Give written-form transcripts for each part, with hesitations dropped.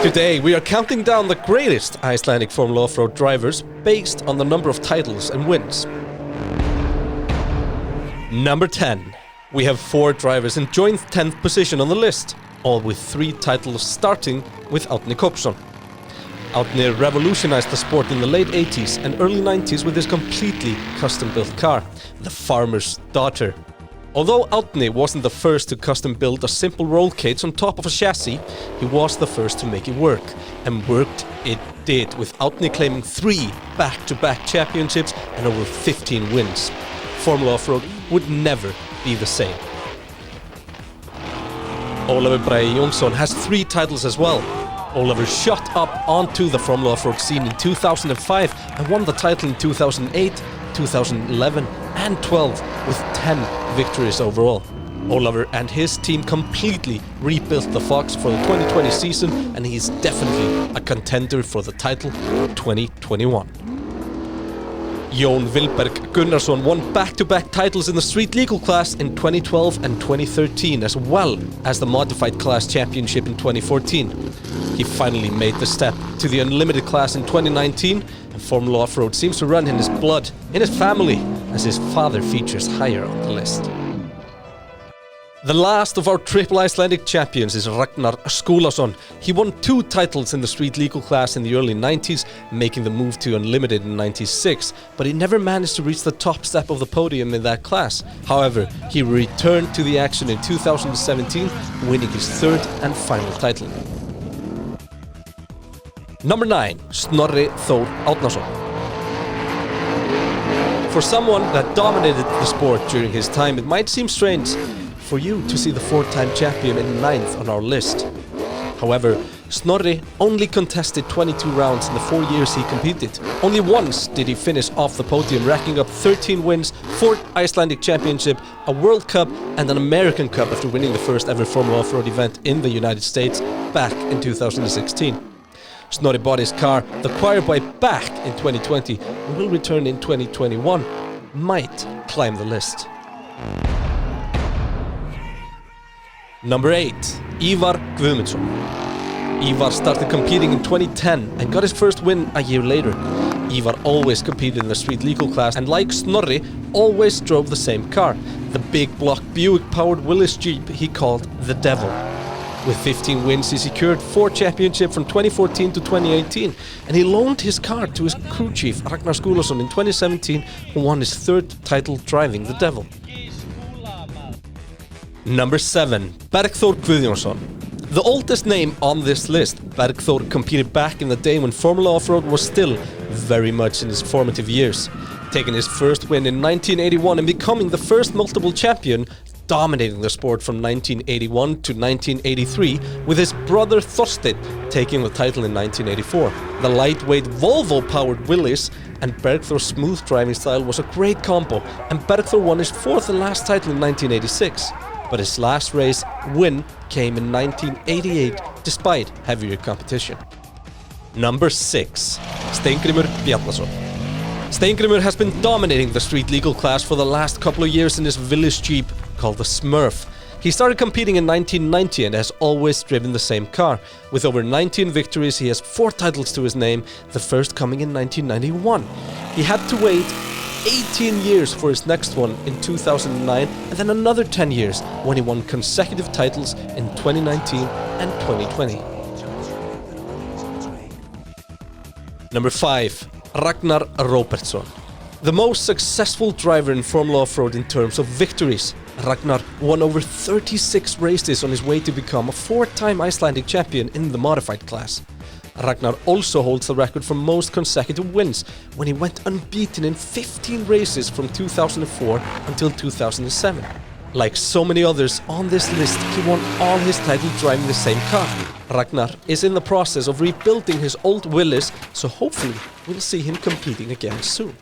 Today we are counting down the greatest Icelandic Formula Offroad drivers based on the number of titles and wins. Number 10. We have 4 drivers in joint 10th position on the list, all with 3 titles, starting with Arni Kopsson. Arni revolutionized the sport in the late 80s and early 90s with his completely custom-built car, the Farmer's Daughter. Although Arni wasn't the first to custom-build a simple roll cage on top of a chassis, he was the first to make it work. And worked it did, with Arni claiming 3 back-to-back championships and over 15 wins. Formula Offroad would never be the same. Olafur Bragi Jonsson has 3 titles as well. Olafur shot up onto the Formula Offroad scene in 2005 and won the title in 2008, 2011 and 12 with 10 victories overall. Olafur and his team completely rebuilt the Fox for the 2020 season, and he's definitely a contender for the title 2021. Bergthor Gudjonsson won back-to-back titles in the street legal class in 2012 and 2013, as well as the modified class championship in 2014. He finally made the step to the unlimited class in 2019, and Formula Offroad seems to run in his blood, in his family, as his father features higher on the list. The last of our triple Icelandic champions is Ragnar Skulason. He won 2 titles in the street legal class in the early 90s, making the move to unlimited in 96, but he never managed to reach the top step of the podium in that class. However, he returned to the action in 2017, winning his 3rd and final title. Number 9. Snorri Thor Arnason. For someone that dominated the sport during his time, it might seem strange for you to see the 4-time champion in 9th on our list. However, Snorri only contested 22 rounds in the 4 years he competed. Only once did he finish off the podium, racking up 13 wins, 4 Icelandic Championship, a World Cup and an American Cup after winning the first ever Formula Offroad event in the United States back in 2016. Snorri bought his car, the Choir Boy, back in 2020 and will return in 2021. Might climb the list. Number 8. Ivar Guðmundsson. Ivar started competing in 2010 and got his first win a year later. Ivar always competed in the street legal class and, like Snorri, always drove the same car, the big block Buick-powered Willys Jeep he called the Devil. With 15 wins, he secured 4 championships from 2014 to 2018, and he loaned his car to his crew chief Ragnar Skulason in 2017, who won his 3rd title driving the Devil. Number 7. Bergthor Gudjonsson. The oldest name on this list, Bergthor competed back in the day when Formula Offroad was still very much in its formative years. Taking his first win in 1981 and becoming the first multiple champion, dominating the sport from 1981 to 1983, with his brother Thorsteinn taking the title in 1984. The lightweight Volvo-powered Willys and Bergthor's smooth driving style was a great combo, and Bergthor won his 4th and last title in 1986. But his last race win came in 1988, despite heavier competition. Number 6. Steingrimur Bjarnason. Steingrimur has been dominating the street legal class for the last couple of years in his Willys Jeep called the Smurf. He started competing in 1990 and has always driven the same car. With over 19 victories, he has 4 titles to his name, the first coming in 1991. He had to wait 18 years for his next one in 2009, and then another 10 years when he won consecutive titles in 2019 and 2020. Number 5. Ragnar Robertsson. The most successful driver in Formula Offroad in terms of victories. Ragnar won over 36 races on his way to become a 4-time Icelandic champion in the modified class. Ragnar also holds the record for most consecutive wins, when he went unbeaten in 15 races from 2004 until 2007. Like so many others on this list, he won all his titles driving the same car. Ragnar is in the process of rebuilding his old Willys, so hopefully we'll see him competing again soon.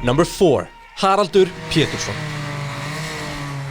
Number 4. Haraldur Petursson.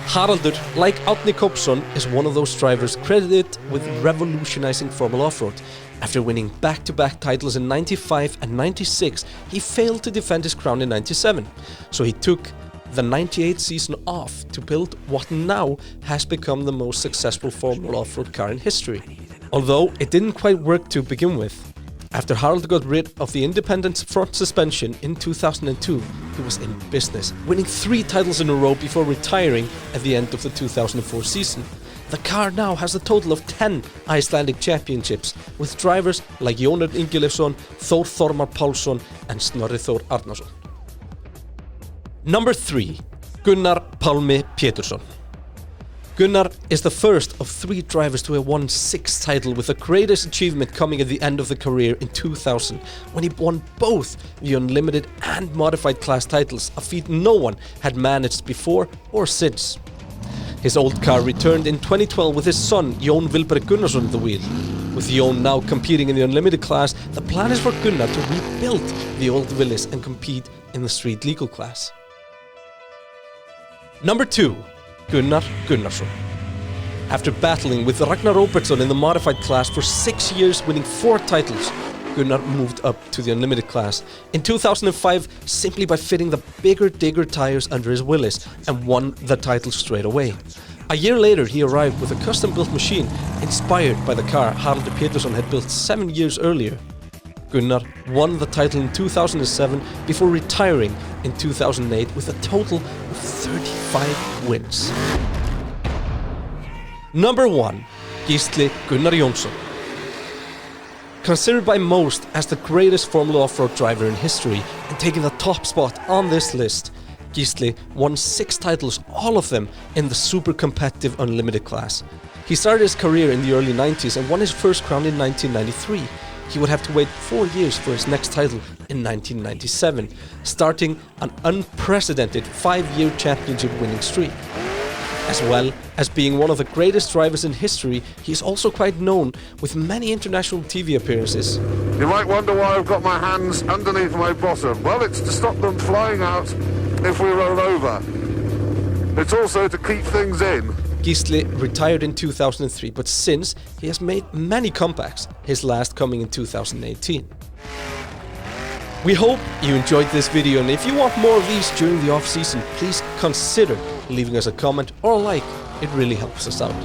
Haraldur, like Arni Kopsson, is one of those drivers credited with revolutionizing Formula Offroad. After winning back-to-back titles in 95 and 96, he failed to defend his crown in 97. So he took the 98 season off to build what now has become the most successful Formula Offroad car in history. Although it didn't quite work to begin with. After Haraldur got rid of the independent front suspension in 2002, he was in business, winning 3 titles in a row before retiring at the end of the 2004 season. The car now has a total of 10 Icelandic championships, with drivers like Jón Ingileifsson, Thor Þormar Pálsson and Snorri Thor Arnason. Number 3. Gunnar Palmi Petursson. Gunnar is the first of 3 drivers to have won 6 titles, with the greatest achievement coming at the end of the career in 2000, when he won both the Unlimited and Modified class titles, a feat no one had managed before or since. His old car returned in 2012 with his son Jón Gunnarsson at the wheel. With Jón now competing in the Unlimited class, the plan is for Gunnar to rebuild the old Willys and compete in the street legal class. Number 2. Gunnar Gunnarsson. After battling with Ragnar Robertsson in the Modified class for 6 years, winning 4 titles, Gunnar moved up to the Unlimited class in 2005 simply by fitting the bigger digger tires under his Willys and won the title straight away. A year later he arrived with a custom-built machine inspired by the car Haraldur Petursson had built 7 years earlier. Gunnar won the title in 2007 before retiring in 2008 with a total of 35 wins. Number 1. Gisli Gunnar Jonsson. Considered by most as the greatest Formula Offroad driver in history and taking the top spot on this list, Gisli won 6 titles, all of them in the super competitive Unlimited class. He started his career in the early 90s and won his first crown in 1993. He would have to wait 4 years for his next title in 1997, starting an unprecedented 5-year championship winning streak. As well as being one of the greatest drivers in history, he is also quite known with many international TV appearances. You might wonder why I've got my hands underneath my bottom. Well, it's to stop them flying out if we roll over. It's also to keep things in. Gisli retired in 2003, but since he has made many comebacks, his last coming in 2018. We hope you enjoyed this video, and if you want more of these during the off-season, please consider leaving us a comment or a like. It really helps us out.